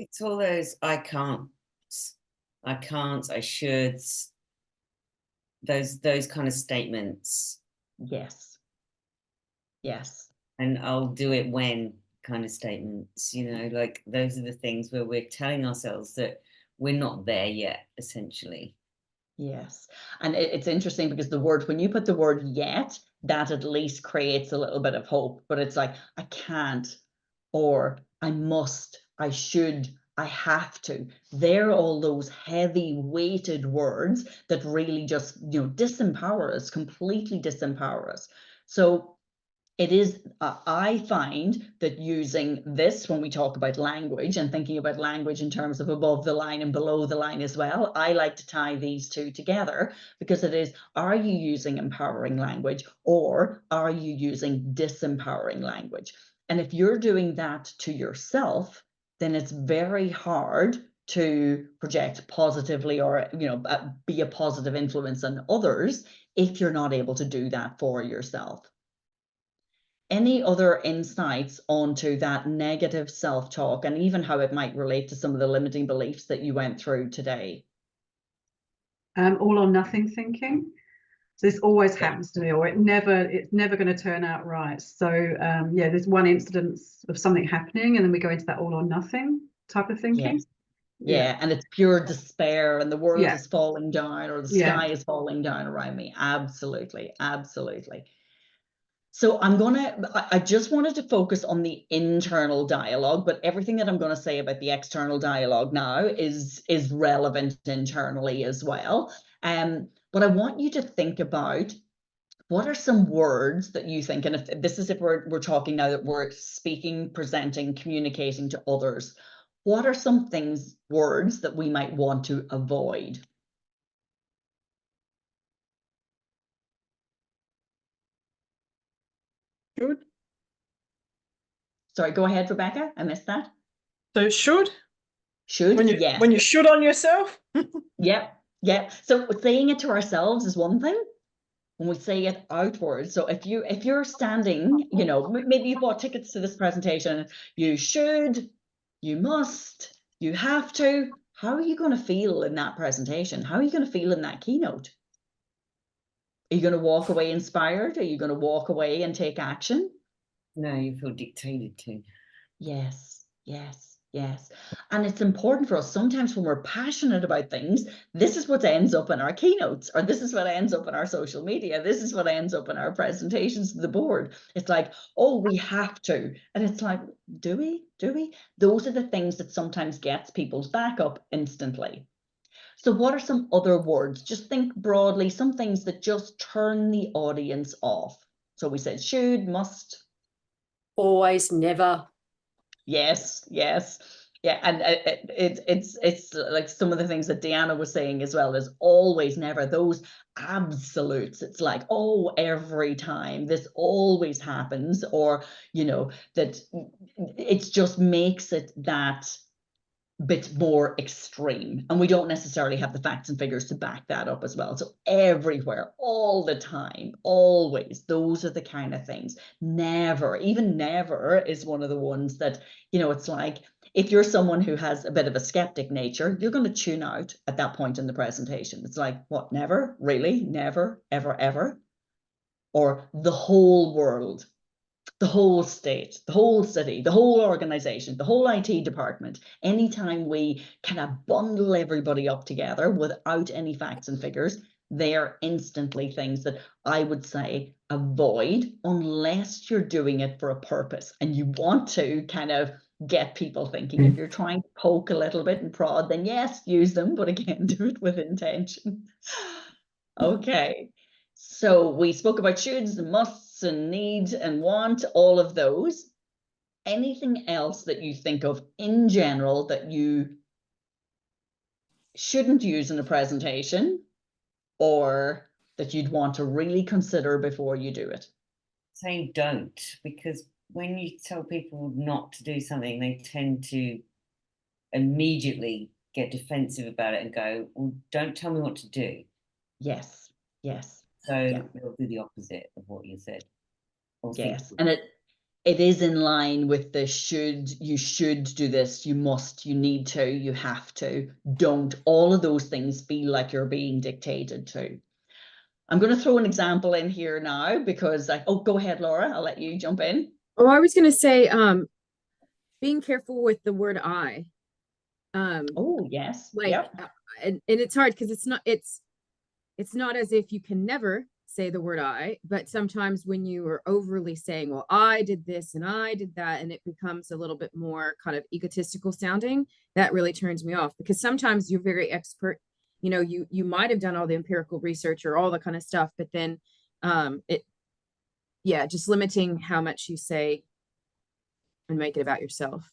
It's all those I can't, I should, those kind of statements. Yes. Yes. And I'll do it when kind of statements, like those are the things where we're telling ourselves that we're not there yet, essentially. Yes. And it's interesting because when you put the word yet, that at least creates a little bit of hope. But it's like, I can't, or I must, I should, I have to. They're all those heavy weighted words that really just, disempower us, completely disempower us. So it is, I find that using this when we talk about language and thinking about language in terms of above the line and below the line as well, I like to tie these two together because it is, are you using empowering language or are you using disempowering language? And if you're doing that to yourself, then it's very hard to project positively or, be a positive influence on others if you're not able to do that for yourself. Any other insights onto that negative self-talk and even how it might relate to some of the limiting beliefs that you went through today? All or nothing thinking. So this always happens to me, or it's never going to turn out right. So yeah, there's one incidence of something happening and then we go into that all or nothing type of thinking. Yes. Yeah, and it's pure despair and the world Yeah. is falling down or the sky is falling down around me. Absolutely, absolutely. So I just wanted to focus on the internal dialogue, but everything that I'm going to say about the external dialogue now is relevant internally as well. But I want you to think about what are some words that you think, and if we're talking now that we're speaking, presenting, communicating to others, what are some words that we might want to avoid? Should. Sorry, go ahead, Rebecca. I missed that. So should. Should, yes. When you should on yourself. Yep. So saying it to ourselves is one thing. When we say it outwards, so if you're standing, maybe you bought tickets to this presentation, you should, you must, you have to. How are you going to feel in that presentation? How are you going to feel in that keynote? Are you going to walk away inspired? Are you going to walk away and take action? No, you feel dictated to. Yes. And it's important for us sometimes when we're passionate about things, this is what ends up in our keynotes, or this is what ends up in our social media. This is what ends up in our presentations to the board. It's like, oh, we have to. And it's like, do we? Those are the things that sometimes gets people's back up instantly. So what are some other words? Just think broadly, some things that just turn the audience off. So we said should, must. Always, never. Yes. Yeah, and it's like some of the things that Deanna was saying as well, is always, never, those absolutes. It's like, oh, every time, this always happens, or that it just makes it that bit more extreme, and we don't necessarily have the facts and figures to back that up as well. So everywhere, all the time, always, those are the kind of things. Never, even never is one of the ones that, it's like, if you're someone who has a bit of a skeptic nature, you're going to tune out at that point in the presentation. It's like, what, never? Really? Never, ever? Or the whole world, the whole state, the whole city, the whole organization, the whole IT department. Anytime we kind of bundle everybody up together without any facts and figures, they are instantly things that I would say avoid, unless you're doing it for a purpose and you want to kind of get people thinking. If you're trying to poke a little bit and prod, then yes, use them, but again, do it with intention. Okay. So we spoke about shoulds and musts and need and want, all of those. Anything else that you think of in general that you shouldn't use in a presentation, or that you'd want to really consider before you do it? Say don't, because when you tell people not to do something, they tend to immediately get defensive about it and go, well, don't tell me what to do. Yes. So they'll do the opposite of what you said. Yes. And it is in line with the you should do this, you must, you need to, you have to, don't. All of those things feel like you're being dictated to. I'm going to throw an example in here now because go ahead, Laura, I'll let you jump in. Oh, I was going to say, being careful with the word I. Oh, yes. Like, Yep. And it's hard because it's not as if you can never say the word I, but sometimes when you are overly saying, well, I did this and I did that, and it becomes a little bit more kind of egotistical sounding, that really turns me off, because sometimes you're very expert, you might have done all the empirical research or all the kind of stuff, but then just limiting how much you say and make it about yourself.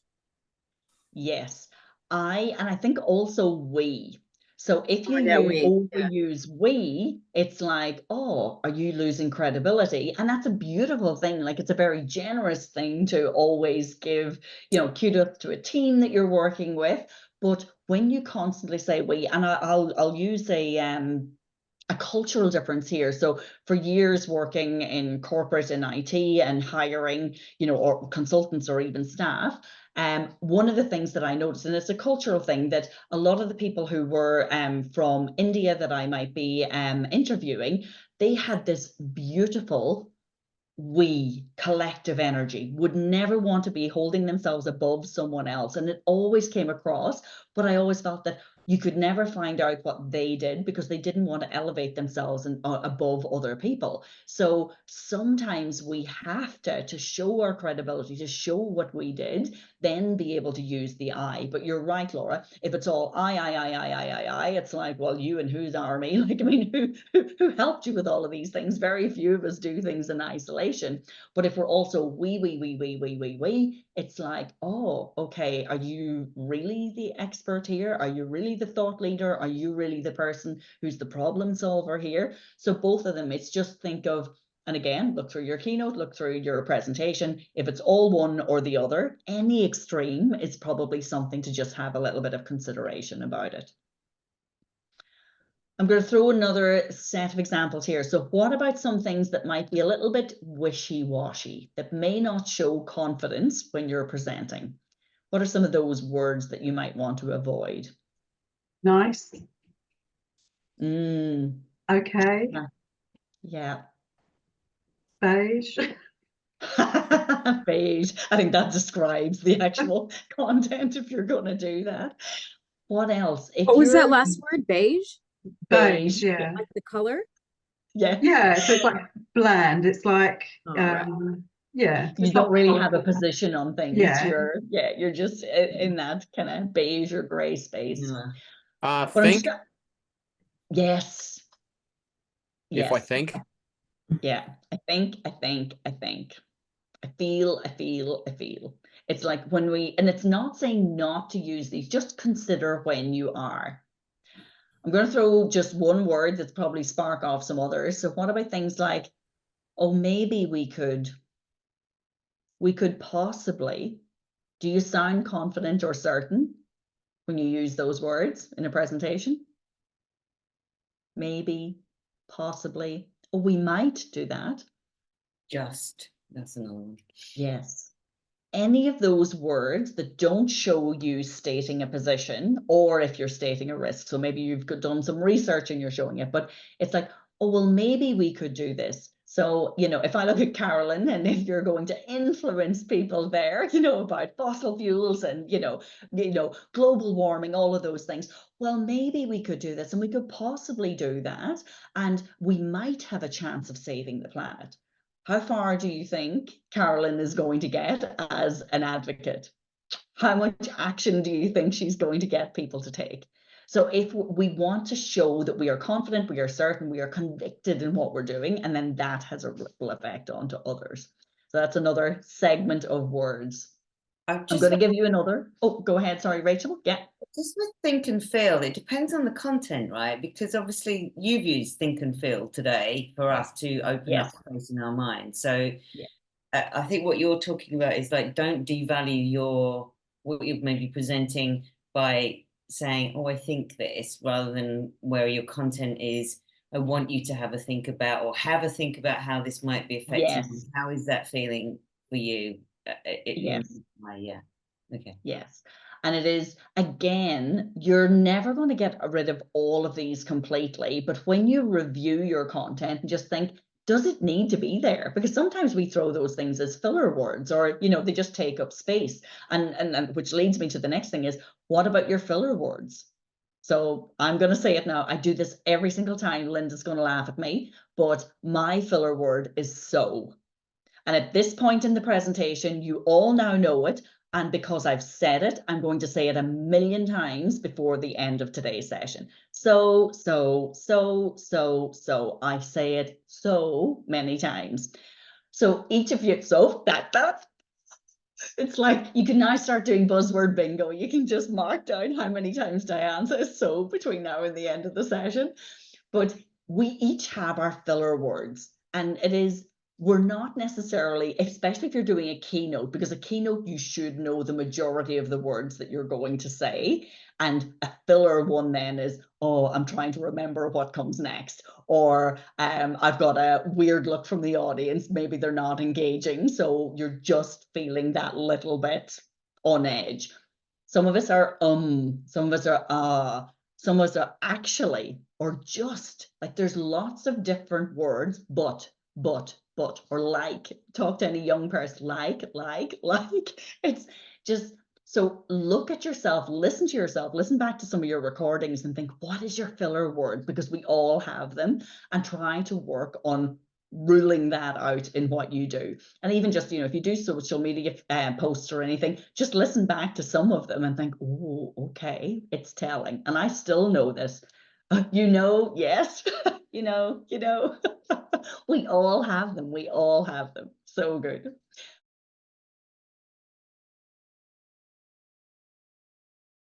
Yes. And I think also we. So if you overuse we, it's like, oh, are you losing credibility? And that's a beautiful thing. Like, it's a very generous thing to always give, kudos to a team that you're working with. But when you constantly say we, and I'll use a cultural difference here. So for years working in corporate and IT and hiring, or consultants or even staff, one of the things that I noticed, and it's a cultural thing, that a lot of the people who were from India that I might be interviewing, they had this beautiful collective energy, would never want to be holding themselves above someone else. And it always came across, but I always felt that you could never find out what they did because they didn't want to elevate themselves above other people. So sometimes we have to show our credibility, to show what we did, then be able to use the I. But you're right, Laura, if it's all I, it's like, well, you and whose army? Like, I mean, who helped you with all of these things? Very few of us do things in isolation. But if we're also we, it's like, oh, okay, are you really the expert here? Are you really the thought leader? Are you really the person who's the problem solver here? So both of them, it's just think of, and again, look through your keynote, look through your presentation. If it's all one or the other, any extreme is probably something to just have a little bit of consideration about it. I'm going to throw another set of examples here. So what about some things that might be a little bit wishy-washy, that may not show confidence when you're presenting? What are some of those words that you might want to avoid? Nice. Okay. Yeah. Beige. Beige. I think that describes the actual content if you're going to do that. What else? What was that last word? Beige? Beige, yeah. Like the color? Yeah. Yeah, so it's like bland. It's like, yeah. You don't really have a position on things. Yeah. You're just in that kind of beige or gray space. Think. Yes. If I think. Yeah, I think. I feel. It's like when and it's not saying not to use these, just consider when you are. I'm going to throw just one word that's probably spark off some others. So what about things like, oh, maybe we could possibly, do you sound confident or certain when you use those words in a presentation? Maybe, possibly, or we might do that. That's another one. Yes. Any of those words that don't show you stating a position, or if you're stating a risk, so maybe you've done some research and you're showing it, but it's like, oh, well, maybe we could do this. So, if I look at Carolyn, and if you're going to influence people there, about fossil fuels and, global warming, all of those things, well, maybe we could do this and we could possibly do that. And we might have a chance of saving the planet. How far do you think Carolyn is going to get as an advocate? How much action do you think she's going to get people to take? So if we want to show that we are confident, we are certain, we are convicted in what we're doing, and then that has a ripple effect onto others. So that's another segment of words. I'm going to give you another. Oh, go ahead. Sorry, Rachel. Yeah. Just with think and feel, it depends on the content, right? Because obviously you've used think and feel today for us to open up space in our mind. So I think what you're talking about is like, don't devalue what you're maybe presenting by saying, oh, I think this, rather than where your content is, I want you to have a think about, or have a think about how this might be affecting you. How is that feeling for you. Yes. Yeah. Okay. Yes. And it is, again, you're never going to get rid of all of these completely, but when you review your content and just think, does it need to be there? Because sometimes we throw those things as filler words, or, you know, they just take up space. And which leads me to the next thing is, what about your filler words? So I'm going to say it now. I do this every single time. Linda's going to laugh at me, but my filler word is so. And at this point in the presentation, you all now know it. And because I've said it, I'm going to say it 1,000,000 times before the end of today's session. So. I say it so many times. So each of you, so that. It's like you can now start doing buzzword bingo. You can just mark down how many times Diane says so between now and the end of the session. But we each have our filler words, and it is, we're not necessarily, especially if you're doing a keynote, because a keynote, you should know the majority of the words that you're going to say. And a filler one then is, oh, I'm trying to remember what comes next, or I've got a weird look from the audience, maybe they're not engaging, so you're just feeling that little bit on edge. Some of us are some of us are some of us are actually, or just, like there's lots of different words, but, or like, talk to any young person, like, it's just, so look at yourself, listen to yourself, listen back to some of your recordings and think, what is your filler word? Because we all have them, and try to work on ruling that out in what you do. And even just, you know, if you do social media posts or anything, just listen back to some of them and think, oh, okay, it's telling. And I still know this. You know, yes, you know, we all have them. We all have them. So good.